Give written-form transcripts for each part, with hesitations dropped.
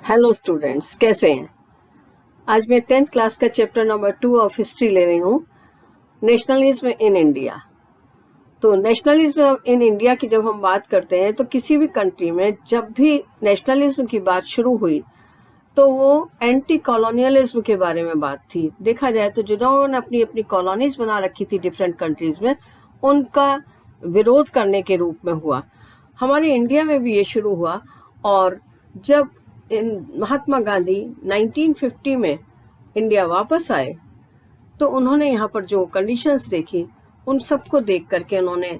Hello students, कैसे हैं? आज मैं 10th क्लास का चैप्टर नंबर 2 ऑफ हिस्ट्री ले रही हूँ, नेशनलिज्म इन इंडिया। तो नेशनलिज्म इन इंडिया की जब हम बात करते हैं तो किसी भी कंट्री में जब भी नेशनलिज्म की बात शुरू हुई तो वो एंटी कॉलोनियलिज्म के बारे में बात थी। देखा जाए तो जिन्होंने अपनी अपनी कॉलोनीज बना रखी थी डिफरेंट कंट्रीज में, उनका विरोध करने के रूप में हुआ। हमारे इंडिया में भी ये शुरू हुआ और जब महात्मा गांधी 1950 में इंडिया वापस आए तो उन्होंने यहाँ पर जो कंडीशंस देखी उन सबको देख करके उन्होंने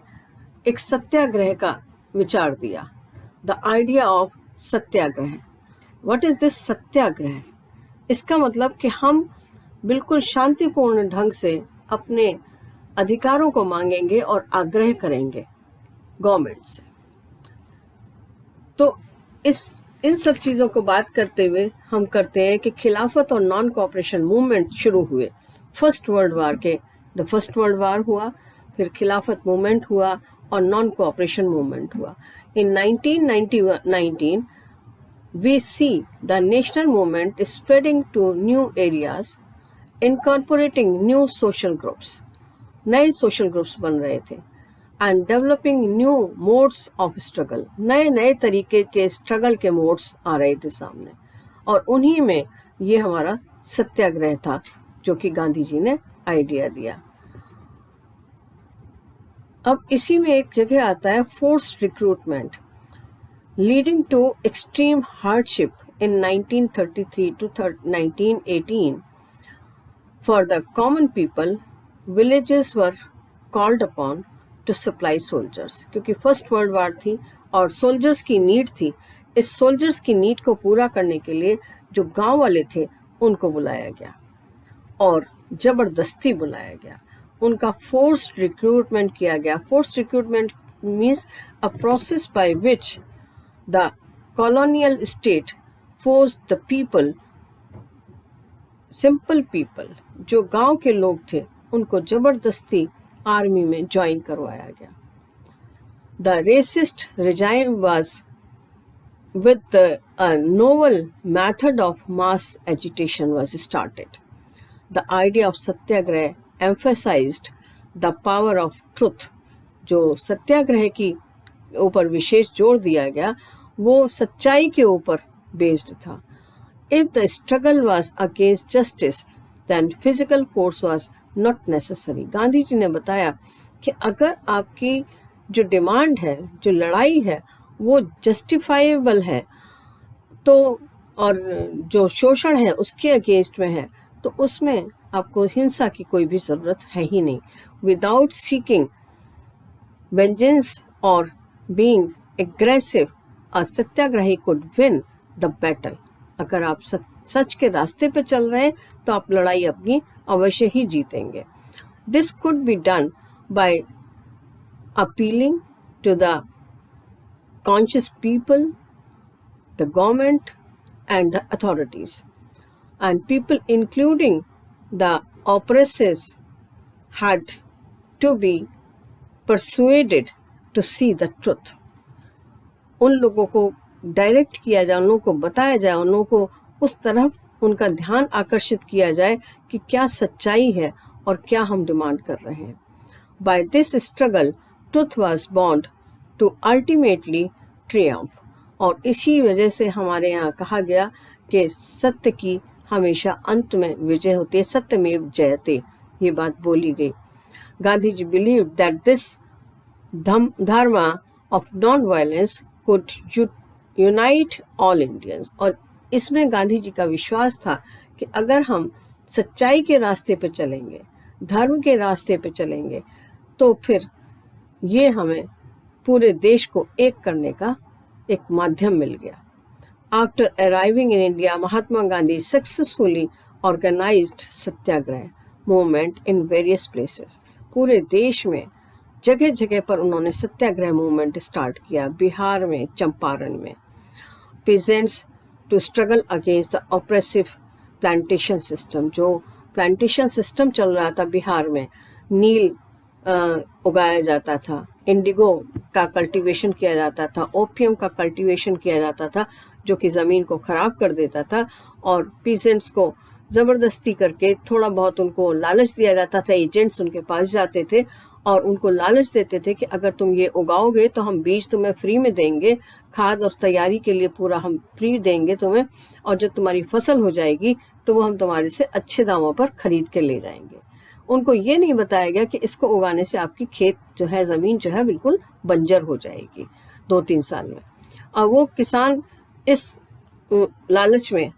एक सत्याग्रह का विचार दिया। The idea of satyagraha. What is this satyagraha? इसका मतलब कि हम बिल्कुल शांतिपूर्ण ढंग से अपने अधिकारों को मांगेंगे और आग्रह करेंगे गवर्नमेंट से। तो इन सब चीज़ों को बात करते हुए हम करते हैं कि खिलाफत और नॉन कोऑपरेशन मूवमेंट शुरू हुए फर्स्ट वर्ल्ड वार के। द फर्स्ट वर्ल्ड वार हुआ, फिर खिलाफत मूवमेंट हुआ और नॉन कोऑपरेशन मूवमेंट हुआ। इन 1919 we see the national movement is spreading to new areas, incorporating new social groups. नए social groups बन रहे थे and developing new modes of struggle. नए नए तरीके के स्ट्रगल के मोड्स आ रहे थे सामने, और उन्हीं में ये हमारा सत्याग्रह था जो कि गांधी जी ने आइडिया दिया। अब इसी में एक जगह आता है forced recruitment, leading to extreme hardship in 1933 to 1918 for the common people. Villages were called upon to supply soldiers, क्योंकि फर्स्ट वर्ल्ड वार थी और सोल्जर्स की नीड थी। इस सोल्जर्स की नीड को पूरा करने के लिए जो गांव वाले थे उनको बुलाया गया और जबरदस्ती बुलाया गया, उनका फोर्स्ड रिक्रूटमेंट किया गया। Forced recruitment means a process by which the colonial state forced the people, simple people, जो गांव के लोग थे, उनको जबरदस्ती आर्मी में ज्वाइन करवाया गया। The racist regime was with a novel method of mass agitation was started. The idea of satyagraha emphasized the power of truth. जो सत्याग्रह की ऊपर विशेष जोर दिया गया वो सच्चाई के ऊपर बेस्ड था। If the struggle was against justice then physical force was not necessary. Gandhi ji ने बताया कि अगर आपकी जो डिमांड है, जो लड़ाई है, वो जस्टिफाइबल है तो, और जो शोषण है उसके अगेंस्ट में है, तो उसमें आपको हिंसा की कोई भी ज़रूरत है ही नहीं। विदाउट सीकिंग वेंजेंस और being aggressive, a Satyagrahi could win the battle. अगर आप सच के रास्ते पे चल रहे हैं तो आप लड़ाई अपनी अवश्य ही जीतेंगे। This could be done by appealing to the conscious people, the government and the authorities, and people including the oppressors had to be persuaded to see the truth. उन लोगों को डायरेक्ट किया जाए, उन लोगों को बताया जाए, उन लोगों को उस तरफ उनका ध्यान आकर्षित किया जाए कि क्या सच्चाई है और क्या हम डिमांड कर रहे हैं। By this struggle, truth was bound to ultimately triumph. और इसी वजह से हमारे यहाँ कहा गया कि सत्य की हमेशा अंत में विजय होती है, सत्यमेव जयते, ये बात बोली गई। Gandhi ji believed that this dharma of non-violence could unite all Indians. और इसमें गांधी जी का विश्वास था कि अगर हम सच्चाई के रास्ते पे चलेंगे, धर्म के रास्ते पे चलेंगे, तो फिर ये हमें पूरे देश को एक करने का एक माध्यम मिल गया। After arriving in India, Mahatma Gandhi successfully organized Satyagraha movement in various places. पूरे देश में जगह जगह पर उन्होंने सत्याग्रह मूवमेंट स्टार्ट किया। बिहार में चंपारण में peasants to struggle against the oppressive plantation system. जो प्लांटेशन सिस्टम चल रहा था बिहार में, नील उगाया जाता था, इंडिगो का कल्टीवेशन किया जाता था, ओपियम का कल्टीवेशन किया जाता था, जो कि ज़मीन को ख़राब कर देता था। और पीसेंट्स को ज़बरदस्ती करके थोड़ा बहुत उनको लालच दिया जाता था, एजेंट्स उनके पास जाते थे और उनको लालच देते थे कि अगर तुम ये उगाओगे तो हम बीज तुम्हें फ्री में देंगे, खाद और तैयारी के लिए पूरा हम फ्री देंगे तुम्हें, और जब तुम्हारी फसल हो जाएगी तो वो हम तुम्हारे से अच्छे दामों पर खरीद के ले जाएंगे। उनको ये नहीं बताया गया कि इसको उगाने से आपकी खेत जो है, ज़मीन जो है, बिल्कुल बंजर हो जाएगी 2-3 साल में। और वो किसान इस लालच में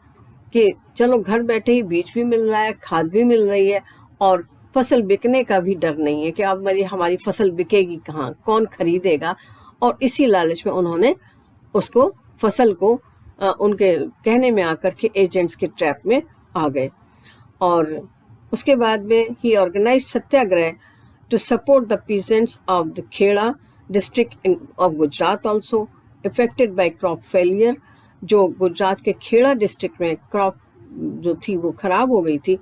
कि चलो घर बैठे ही बीज भी मिल रहा है, खाद भी मिल रही है और फसल बिकने का भी डर नहीं है कि अब हमारी फसल बिकेगी कहाँ, कौन खरीदेगा, और इसी लालच में उन्होंने उसको फसल को उनके कहने में आकर के एजेंट्स के ट्रैप में आ गए। और उसके बाद में ही organise satyagraha to support the peasants of the Kheda district of Gujarat also affected by crop failure. जो गुजरात के खेड़ा डिस्ट्रिक्ट में क्रॉप जो थी वो खराब हो गई थी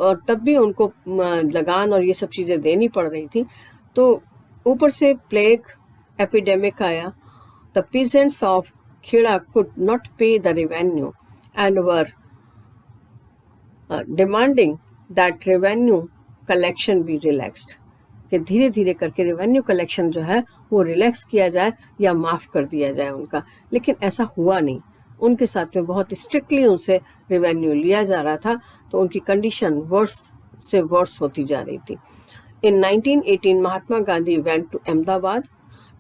और तब भी उनको लगान और ये सब चीज़ें देनी पड़ रही थी, तो ऊपर से प्लेग एपिडेमिक आया। The peasants of Kheda could not pay the revenue and were demanding that revenue collection be relaxed, कि धीरे धीरे करके रेवेन्यू कलेक्शन जो है वो रिलैक्स किया जाए या माफ़ कर दिया जाए उनका। लेकिन ऐसा हुआ नहीं, उनके साथ में बहुत स्ट्रिक्टली उनसे रेवेन्यू लिया जा रहा था, तो उनकी कंडीशन वर्स से वर्स होती जा रही थी। In 1918 Mahatma Gandhi went to Ahmedabad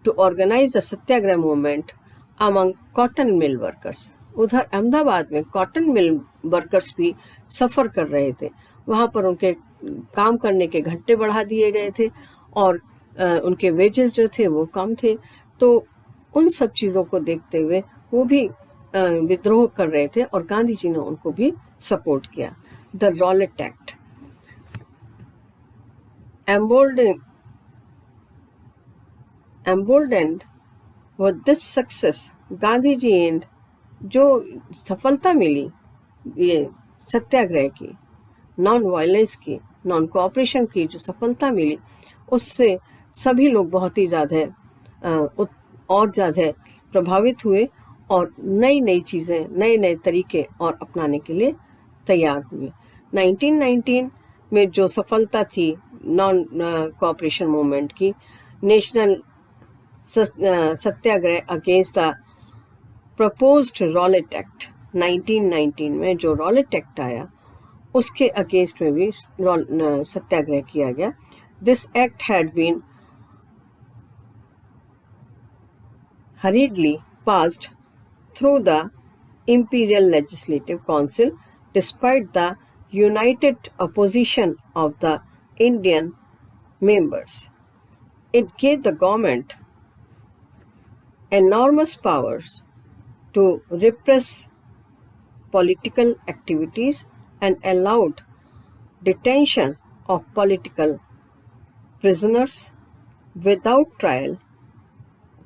to organise a satyagraha movement among cotton mill workers. उधर अहमदाबाद में कॉटन मिल वर्कर्स भी सफ़र कर रहे थे, वहाँ पर उनके काम करने के घंटे बढ़ा दिए गए थे और उनके वेजेस जो थे वो कम थे। तो उन सब चीज़ों को देखते हुए वो भी विद्रोह कर रहे थे और गांधी जी ने उनको भी सपोर्ट किया। The Rowlatt Act emboldened with this success, Gandhi ji and जो सफलता मिली ये सत्याग्रह की, नॉन वायलेंस की, नॉन कोऑपरेशन की जो सफलता मिली, उससे सभी लोग बहुत ही ज़्यादा और ज़्यादा प्रभावित हुए और नई नई चीज़ें, नए नए तरीके और अपनाने के लिए तैयार हुए। 1919 में जो सफलता थी नॉन कोऑपरेशन मूवमेंट की, national Satyagraha against the proposed Rowlatt act, 1919 में जो रॉलेट एक्ट आया उसके अगेंस्ट में भी सत्याग्रह किया गया। This act had been hurriedly passed through the Imperial Legislative Council despite the united opposition of the Indian members. It gave the government enormous powers to repress political activities and allowed detention of political prisoners without trial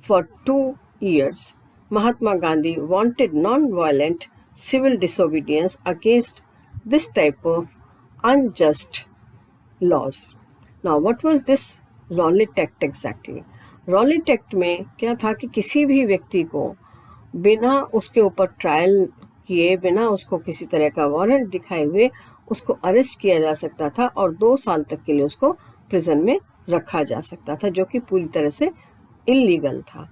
for 2 years. Mahatma Gandhi wanted non-violent civil disobedience against this type of unjust laws. Now, what was this Rowlatt Act exactly? Rowlatt Act में क्या था कि किसी भी व्यक्ति को बिना उसके ऊपर ट्रायल किए, बिना उसको किसी तरह का वारंट दिखाए हुए उसको अरेस्ट किया जा सकता था और 2 साल तक के लिए उसको प्रिजन में रखा जा सकता था, जो कि पूरी तरह से इलीगल था।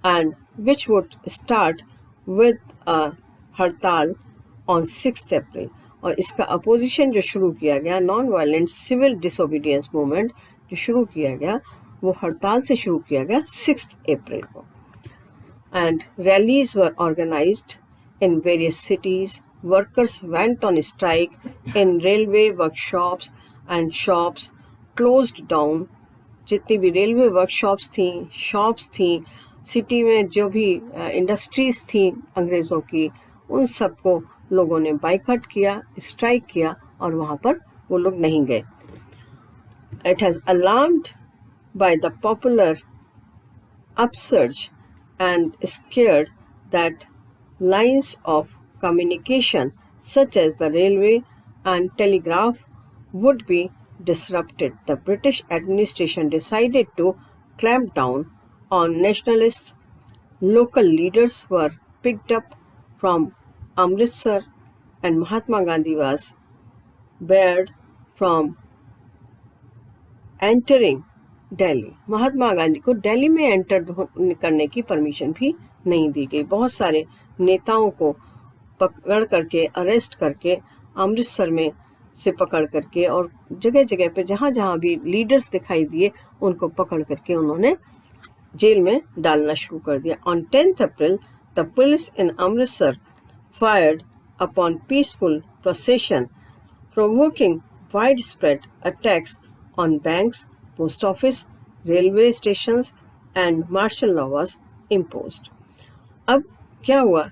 And which would start with a हड़ताल on 6th April, और इसका अपोजिशन जो शुरू किया गया, non violent civil disobedience movement जो शुरू किया गया, वो हड़ताल से शुरू किया गया 6th April को। And rallies were organized in various cities. Workers went on strike in railway workshops and shops closed down. जितनी भी रेलवे वर्कशॉप्स थी, शॉप्स थी, सिटी में जो भी इंडस्ट्रीज थी अंग्रेज़ों की, उन सबको लोगों ने बाइकआउट किया, स्ट्राइक किया और वहाँ पर वो लोग नहीं गए। It has alarmed by the popular upsurge and scared that lines of communication such as the railway and telegraph would be disrupted, the British administration decided to clamp down on nationalists. Local leaders were picked up from Amritsar and Mahatma Gandhi was barred from entering Delhi. Mahatma Gandhi को दिल्ली में enter करने की permission भी नहीं दी गई. बहुत सारे नेताओं को पकड़ करके, अरेस्ट करके, अमृतसर में से पकड़ करके और जगह जगह पे जहाँ जहाँ भी लीडर्स दिखाई दिए उनको पकड़ करके उन्होंने जेल में डालना शुरू कर दिया. On 10th April, the police in Amritsar fired upon peaceful procession, provoking widespread attacks on banks, post office, railway stations, and martial law was imposed. अब क्या हुआ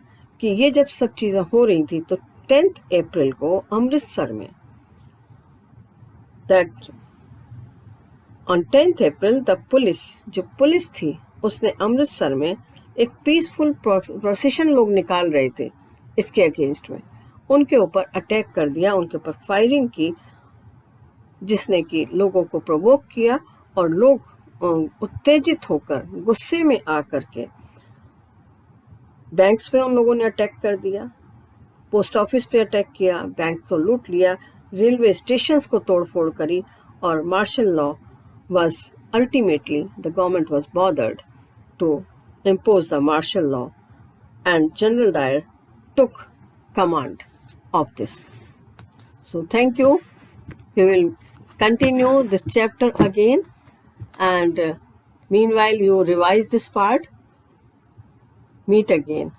कि ये जब सब चीज़ें हो रही थी तो 10th अप्रैल को अमृतसर में On 10th April, the police, जो पुलिस थी उसने अमृतसर में एक पीसफुल प्रोसेशन लोग निकाल रहे थे इसके अगेंस्ट में, उनके ऊपर अटैक कर दिया, उनके ऊपर फायरिंग की, जिसने कि लोगों को प्रोवोक किया और लोग उत्तेजित होकर गुस्से में आकर के बैंक्स पे उन लोगों ने अटैक कर दिया, पोस्ट ऑफिस पे अटैक किया, बैंक को लूट लिया, रेलवे स्टेशंस को तोड़फोड़ करी और martial law was ultimately the government was bothered to impose the martial law and General Dyer took command of this. So thank you. We will continue this chapter again and meanwhile you revise this part. Meet again.